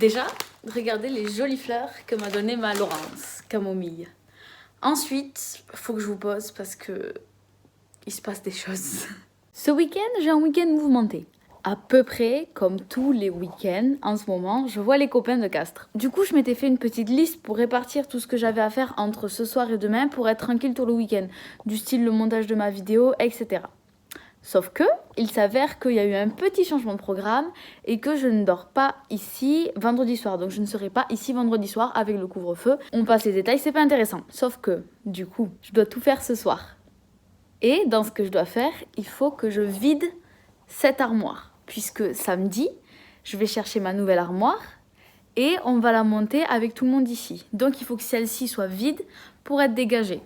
Déjà, regardez les jolies fleurs que m'a donné ma Laurence, camomille. Ensuite, faut que je vous pose parce que il se passe des choses. Ce week-end, j'ai un week-end mouvementé. À peu près comme tous les week-ends, en ce moment, je vois les copains de Castres. Du coup, je m'étais fait une petite liste pour répartir tout ce que j'avais à faire entre ce soir et demain pour être tranquille tout le week-end. Du style le montage de ma vidéo, etc. Sauf que, il s'avère qu'il y a eu un petit changement de programme et que je ne dors pas ici vendredi soir. Donc je ne serai pas ici vendredi soir avec le couvre-feu. On passe les détails, c'est pas intéressant. Sauf que, du coup, je dois tout faire ce soir. Et dans ce que je dois faire, il faut que je vide cette armoire. Puisque samedi, je vais chercher ma nouvelle armoire et on va la monter avec tout le monde ici. Donc il faut que celle-ci soit vide pour être dégagée.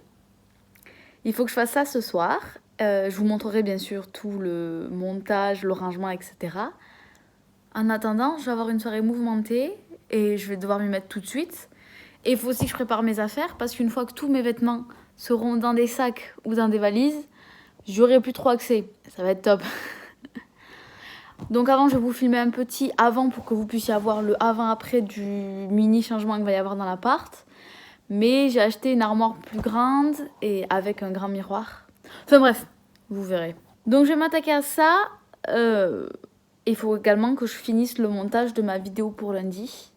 Il faut que je fasse ça ce soir. Je vous montrerai bien sûr tout le montage, le rangement, etc. En attendant, je vais avoir une soirée mouvementée et je vais devoir m'y mettre tout de suite. Et il faut aussi que je prépare mes affaires parce qu'une fois que tous mes vêtements seront dans des sacs ou dans des valises, j'aurai plus trop accès. Ça va être top. Donc avant, je vais vous filmer un petit avant pour que vous puissiez avoir le avant-après du mini changement qu'il va y avoir dans l'appart. Mais j'ai acheté une armoire plus grande et avec un grand miroir. Enfin bref, vous verrez. Donc je vais m'attaquer à ça. Il faut également que je finisse le montage de ma vidéo pour lundi.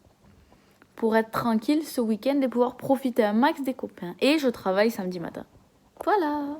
Pour être tranquille ce week-end et pouvoir profiter un max des copains. Et je travaille samedi matin. Voilà.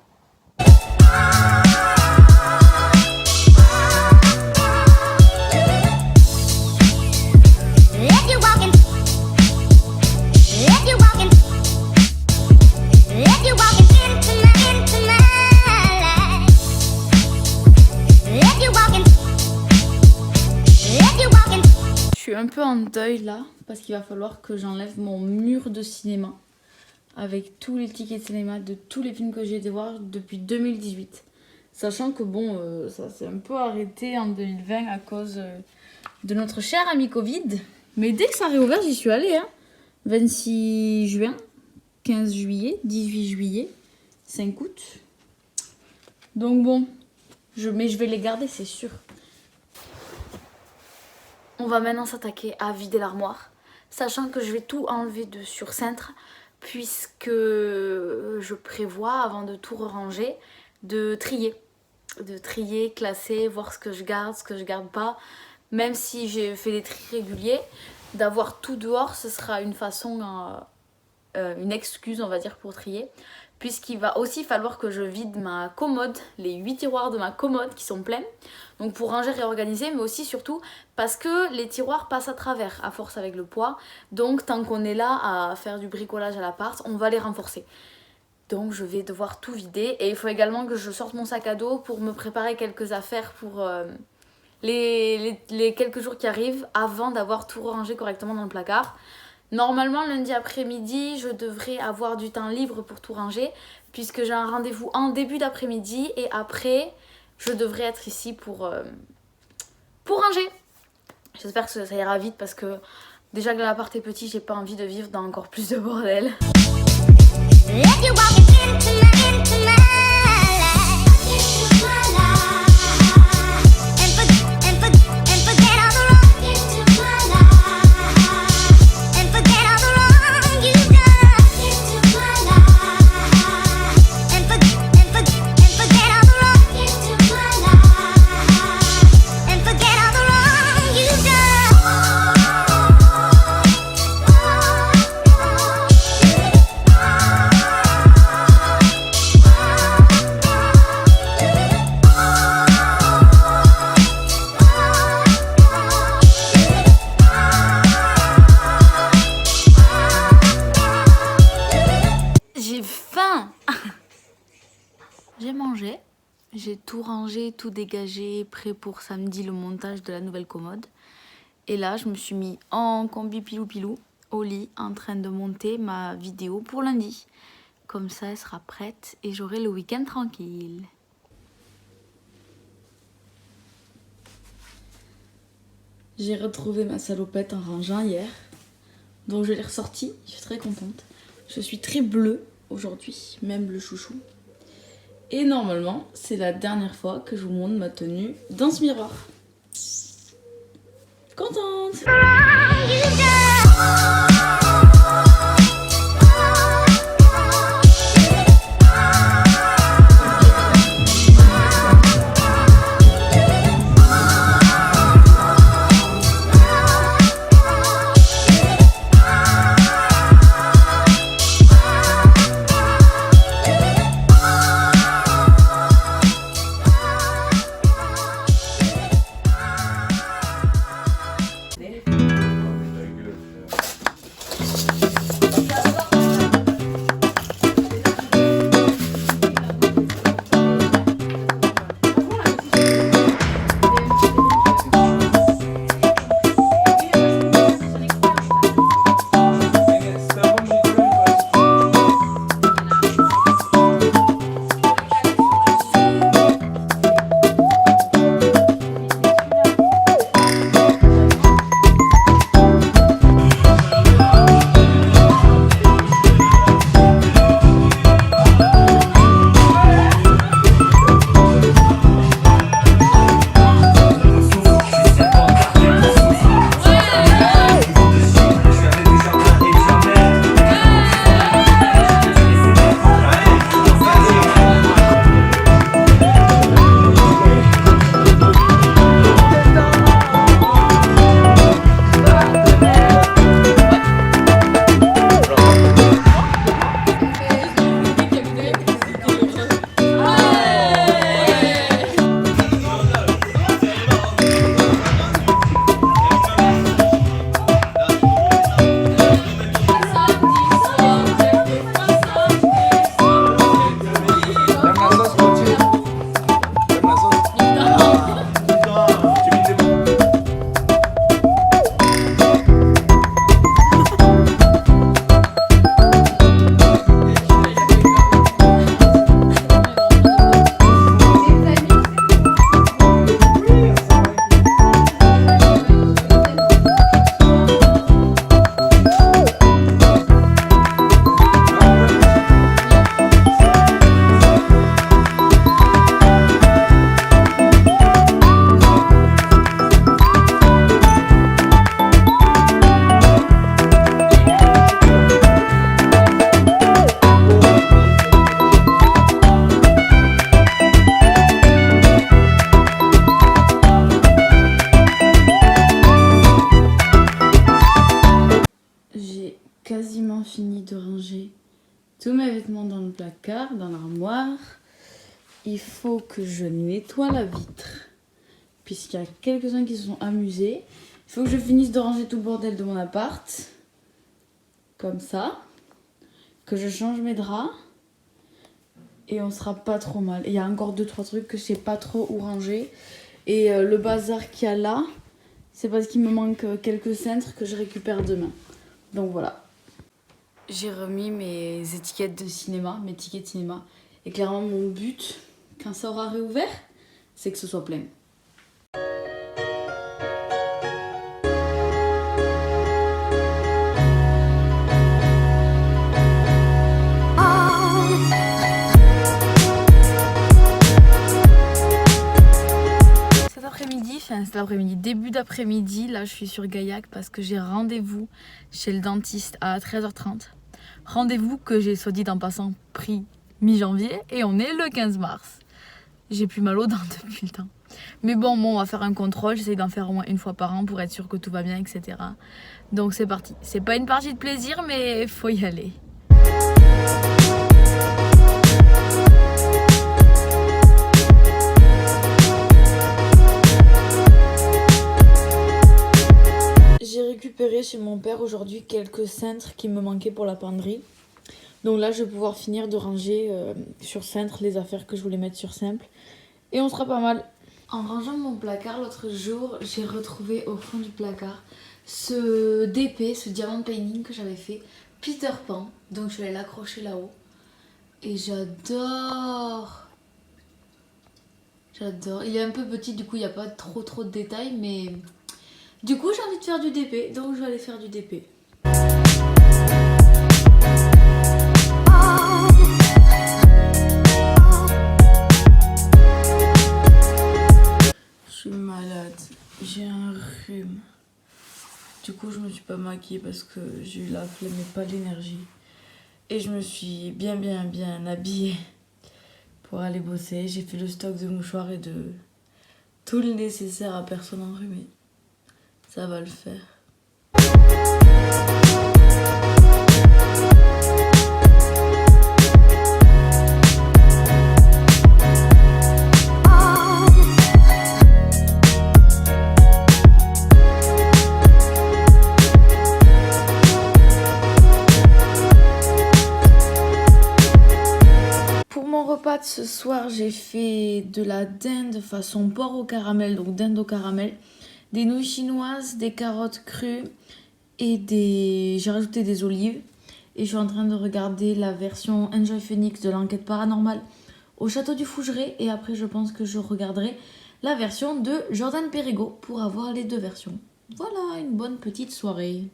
Je suis un peu en deuil là parce qu'il va falloir que j'enlève mon mur de cinéma avec tous les tickets de cinéma de tous les films que j'ai été voir depuis 2018. Sachant que bon, ça s'est un peu arrêté en 2020 à cause de notre cher ami Covid. Mais dès que ça a réouvert, j'y suis allée. 26 juin, 15 juillet, 18 juillet, 5 août. Donc bon, mais je vais les garder, c'est sûr. On va maintenant s'attaquer à vider l'armoire, sachant que je vais tout enlever de sur cintre, puisque je prévois, avant de tout ranger, de trier. De trier, classer, voir ce que je garde pas. Même si j'ai fait des tris réguliers, d'avoir tout dehors, ce sera une façon, une excuse on va dire pour trier. Puisqu'il va aussi falloir que je vide ma commode, les 8 tiroirs de ma commode qui sont pleins. Donc pour ranger, réorganiser, mais aussi surtout parce que les tiroirs passent à travers à force avec le poids. Donc tant qu'on est là à faire du bricolage à l'appart, on va les renforcer. Donc je vais devoir tout vider. Et il faut également que je sorte mon sac à dos pour me préparer quelques affaires pour les quelques jours qui arrivent avant d'avoir tout rangé correctement dans le placard. Normalement, lundi après-midi, je devrais avoir du temps libre pour tout ranger puisque j'ai un rendez-vous en début d'après-midi et après, je devrais être ici pour ranger. J'espère que ça ira vite parce que déjà que l'appart est petit, j'ai pas envie de vivre dans encore plus de bordel. J'ai mangé, j'ai tout rangé, tout dégagé, prêt pour samedi le montage de la nouvelle commode. Et là, je me suis mis en combi pilou-pilou au lit en train de monter ma vidéo pour lundi. Comme ça, elle sera prête et j'aurai le week-end tranquille. J'ai retrouvé ma salopette en rangeant hier. Donc je l'ai ressortie, je suis très contente. Je suis très bleue aujourd'hui, même le chouchou. Et normalement, c'est la dernière fois que je vous montre ma tenue dans ce miroir. Contente! quasiment fini de ranger tous mes vêtements dans le placard, dans l'armoire. Il faut que je nettoie la vitre, puisqu'il y a quelques-uns qui se sont amusés. Il faut que je finisse de ranger tout le bordel de mon appart, comme ça. Que je change mes draps. Et on sera pas trop mal. Il y a encore 2-3 trucs que je sais pas trop où ranger. Et le bazar qu'il y a là, c'est parce qu'il me manque quelques cintres que je récupère demain. Donc voilà. J'ai remis mes étiquettes de cinéma, mes tickets de cinéma. Et clairement mon but, quand ça aura réouvert, c'est que ce soit plein. Cet après-midi, début d'après-midi, là je suis sur Gaillac parce que j'ai rendez-vous chez le dentiste à 13h30. Rendez-vous que j'ai, soit dit en passant, pris mi-janvier et on est le 15 mars. J'ai plus mal aux dents depuis le temps. Mais bon, on va faire un contrôle, j'essaie d'en faire au moins une fois par an pour être sûr que tout va bien, etc. Donc c'est parti. C'est pas une partie de plaisir, mais faut y aller. J'ai récupéré chez mon père aujourd'hui quelques cintres qui me manquaient pour la penderie. Donc là, je vais pouvoir finir de ranger sur cintre les affaires que je voulais mettre sur simple. Et on sera pas mal. En rangeant mon placard l'autre jour, j'ai retrouvé au fond du placard ce DP, ce diamant painting que j'avais fait, Peter Pan. Donc je vais l'accrocher là-haut. Et j'adore. J'adore. Il est un peu petit, du coup il n'y a pas trop de détails, mais... Du coup, j'ai envie de faire du DP, donc je vais aller faire du DP. Je suis malade, j'ai un rhume. Du coup, je me suis pas maquillée parce que j'ai eu la flemme et pas l'énergie. Et je me suis bien habillée pour aller bosser. J'ai fait le stock de mouchoirs et de tout le nécessaire à personne enrhumée. Ça va le faire. Pour mon repas de ce soir, j'ai fait de la dinde façon porc au caramel, donc dinde au caramel. Des nouilles chinoises, des carottes crues et j'ai rajouté des olives. Et je suis en train de regarder la version Enjoy Phoenix de l'enquête paranormale au château du Fougeray. Et après, je pense que je regarderai la version de Jordan Perrigo pour avoir les deux versions. Voilà, une bonne petite soirée.